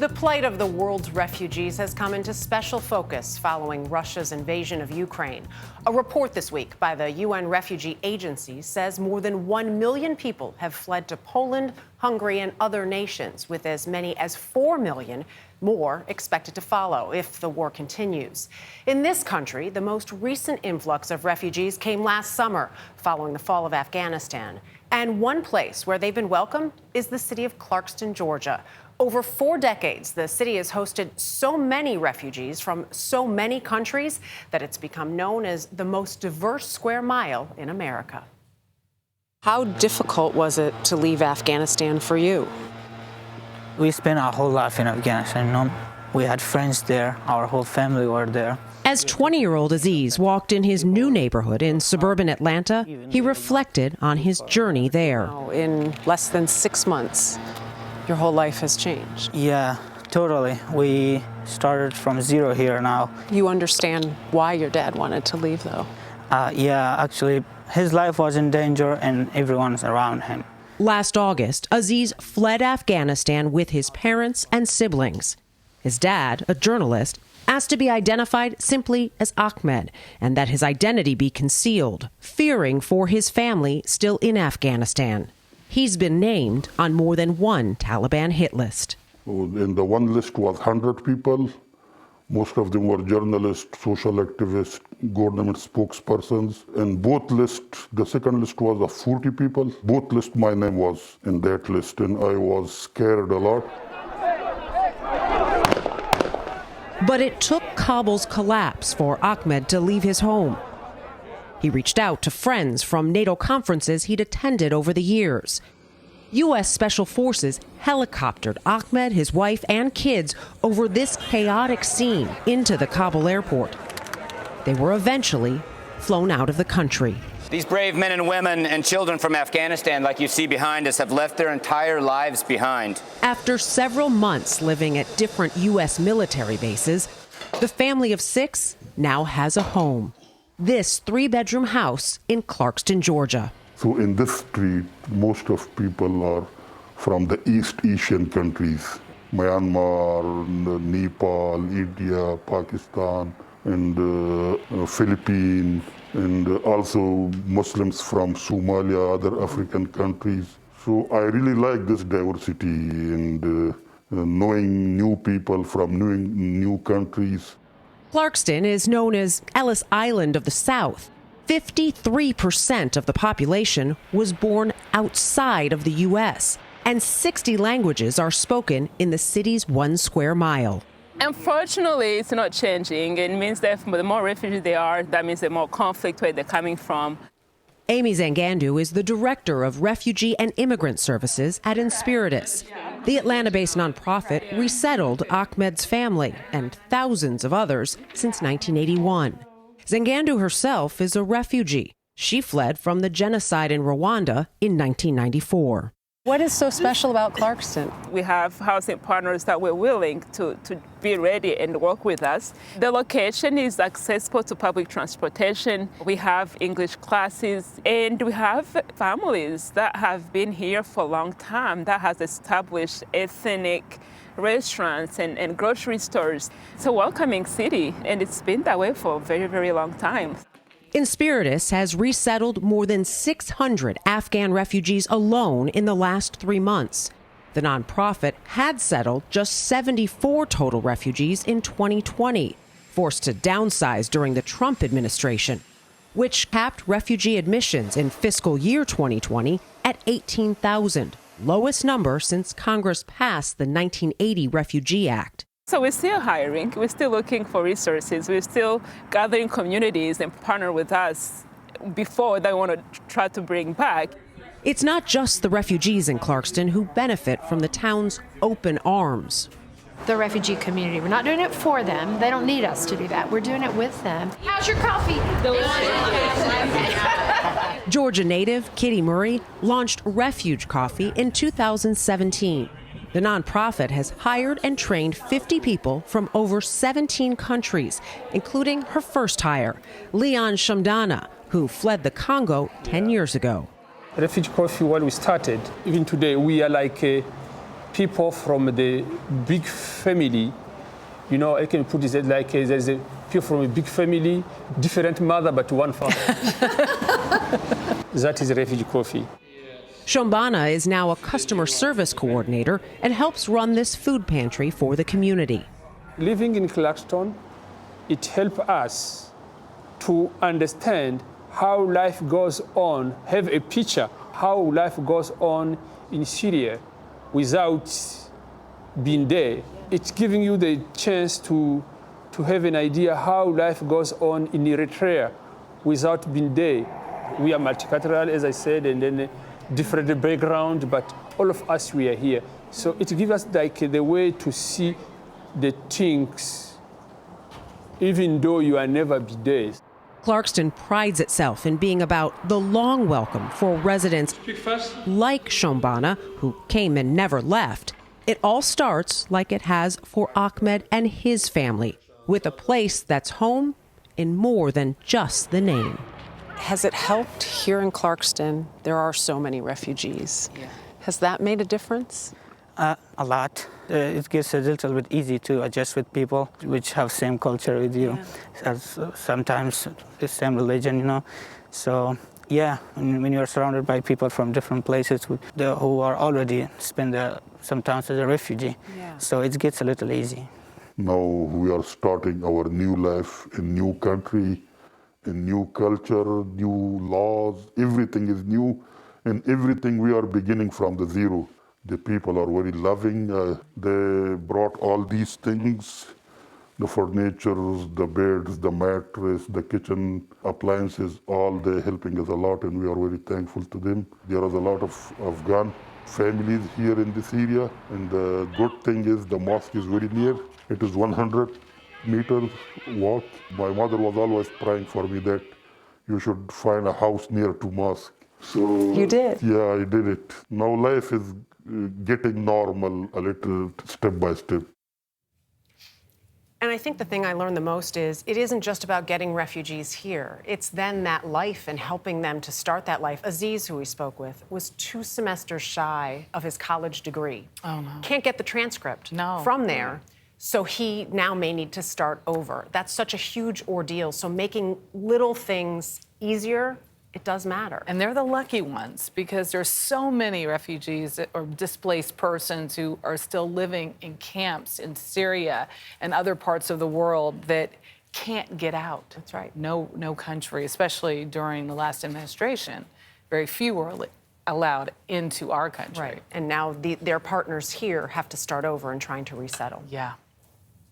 The plight of the world's refugees has come into special focus following Russia's invasion of Ukraine. A report this week by the UN Refugee Agency says more than 1 million people have fled to Poland, Hungary, and other nations, with as many as 4 million more expected to follow if the war continues. In this country, the most recent influx of refugees came last summer following the fall of Afghanistan. And one place where they've been welcomed is the city of Clarkston, Georgia. Over 4 decades, the city has hosted so many refugees from so many countries that it's become known as the most diverse square mile in America. How difficult was it to leave Afghanistan for you? We spent our whole life in Afghanistan. We had friends there. Our whole family were there. As 20-year-old Aziz walked in his new neighborhood in suburban Atlanta, he reflected on his journey there. In less than 6 months, your whole life has changed. Yeah, totally. We started from zero here now. You understand why your dad wanted to leave, though? Yeah, actually, his life was in danger and everyone's around him. Last August, Aziz fled Afghanistan with his parents and siblings. His dad, a journalist, asked to be identified simply as Ahmed and that his identity be concealed, fearing for his family still in Afghanistan. He's been named on more than one Taliban hit list. In the one list was 100 people. Most of them were journalists, social activists, government spokespersons. In both lists, the second list was of 40 people. Both lists, my name was in that list, and I was scared a lot. But it took Kabul's collapse for Ahmed to leave his home. He reached out to friends from NATO conferences he'd attended over the years. U.S. Special Forces helicoptered Ahmed, his wife, and kids over this chaotic scene into the Kabul airport. They were eventually flown out of the country. These brave men and women and children from Afghanistan, like you see behind us, have left their entire lives behind. After several months living at different U.S. military bases, the family of 6 now has a home. This 3-bedroom house in Clarkston, Georgia. So in this street, most of people are from the East Asian countries, Myanmar, Nepal, India, Pakistan, and Philippines, and also Muslims from Somalia, other African countries. So I really like this diversity and knowing new people from new countries. Clarkston is known as Ellis Island of the South. 53% of the population was born outside of the U.S., and 60 languages are spoken in the city's 1 square mile. Unfortunately, it's not changing. It means that the more refugees there are, that means the more conflict where they're coming from. Amy Zangandu is the director of Refugee and Immigrant Services at Inspiratus. The Atlanta-based nonprofit resettled Ahmed's family and thousands of others since 1981. Zangandu herself is a refugee. She fled from the genocide in Rwanda in 1994. What is so special about Clarkston? We have housing partners that were willing to be ready and work with us. The location is accessible to public transportation. We have English classes, and we have families that have been here for a long time that has established ethnic restaurants and grocery stores. It's a welcoming city, and it's been that way for a very, very long time. Inspiratus has resettled more than 600 Afghan refugees alone in the last 3 months. The nonprofit had settled just 74 total refugees in 2020, forced to downsize during the Trump administration, which capped refugee admissions in fiscal year 2020 at 18,000, lowest number since Congress passed the 1980 Refugee Act. So we're still hiring, we're still looking for resources, we're still gathering communities and partner with us before they want to try to bring back. It's not just the refugees in Clarkston who benefit from the town's open arms. The refugee community, we're not doing it for them. They don't need us to do that. We're doing it with them. How's your coffee? Georgia native Kitty Murray launched Refuge Coffee in 2017. The nonprofit has hired and trained 50 people from over 17 countries, including her first hire, Leon Shamdana, who fled the Congo 10 years ago. Refuge Coffee, when we started, even today, we are like people from the big family, you know, I can put it like there's a people from a big family, different mother, but one father. That is refugee coffee. Shombana is now a customer service coordinator and helps run this food pantry for the community. Living in Clarkston, it helps us to understand how life goes on, have a picture how life goes on in Syria without being there. It's giving you the chance to have an idea how life goes on in Eritrea without being there. We are multicultural, as I said, and then different background, but all of us, we are here. So it gives us like the way to see the things, even though you are never be there. Clarkston prides itself in being about the long welcome for residents like Shombana, who came and never left. It all starts like it has for Ahmed and his family, with a place that's home in more than just the name. Has it helped here in Clarkston? There are so many refugees. Yeah. Has that made a difference? A lot. It gets a little bit easy to adjust with people which have same culture with you, as sometimes the same religion, you know. So yeah, when you're surrounded by people from different places who are already spend some time as a refugee, so it gets a little easy. Now we are starting our new life in new country, in new culture, new laws. Everything is new, and everything we are beginning from the zero. The people are very loving. They brought all these things, the furniture, the beds, the mattress, the kitchen appliances, all they're helping us a lot, and we are very thankful to them. There is a lot of Afghan families here in this area, and the good thing is the mosque is very near. It is 100 meters walk. My mother was always praying for me that you should find a house near to mosque. So You did? Yeah, I did it. Now life is getting normal a little step by step. And I think the thing I learned the most is it isn't just about getting refugees here. It's then that life and helping them to start that life. Aziz, who we spoke with, was 2 semesters shy of his college degree. Oh, no. Can't get the transcript from there. So he now may need to start over. That's such a huge ordeal. So making little things easier, it does matter. And they're the lucky ones because there's so many refugees or displaced persons who are still living in camps in Syria and other parts of the world that can't get out. That's right. No country, especially during the last administration, very few were allowed into our country. Right. And now their partners here have to start over and trying to resettle. Yeah.